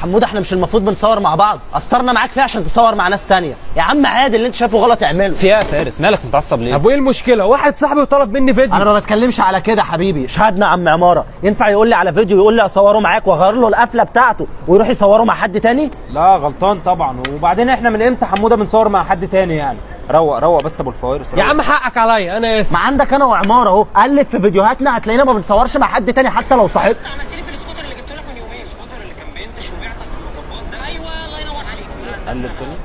حموده احنا مش المفروض بنصور مع بعض؟ قصرنا معاك فيه عشان تصور مع ناس تانية. يا عم عادي اللي انت شايفه غلط اعمله. في ايه يا فارس؟ مالك متعصب ليه؟ طب وايه المشكله؟ واحد صاحبي وطلب مني فيديو. انا ما بتكلمش على كده حبيبي، شهادنا عم عماره. ينفع يقول لي على فيديو يقول لي اصوره معاك واغير له القفله بتاعته ويروح يصوره مع حد تاني؟ لا غلطان طبعا. وبعدين احنا من امتى حموده بنصور مع حد تاني يعني؟ روق روق بس ابو الفوارس. يا عم حقك عليا، انا اسف. ما عندك انا وعماره اهو، قلب في فيديوهاتنا هتلاقينا ما بنصورش مع حد تاني حتى لو صاحبنا. انت عملت لي في السكوتر اللي جبته لك من يومين، السكوتر اللي كان بينتش وبيعطل في المطبات ده. ايوه الله ينور عليك. قلب كده.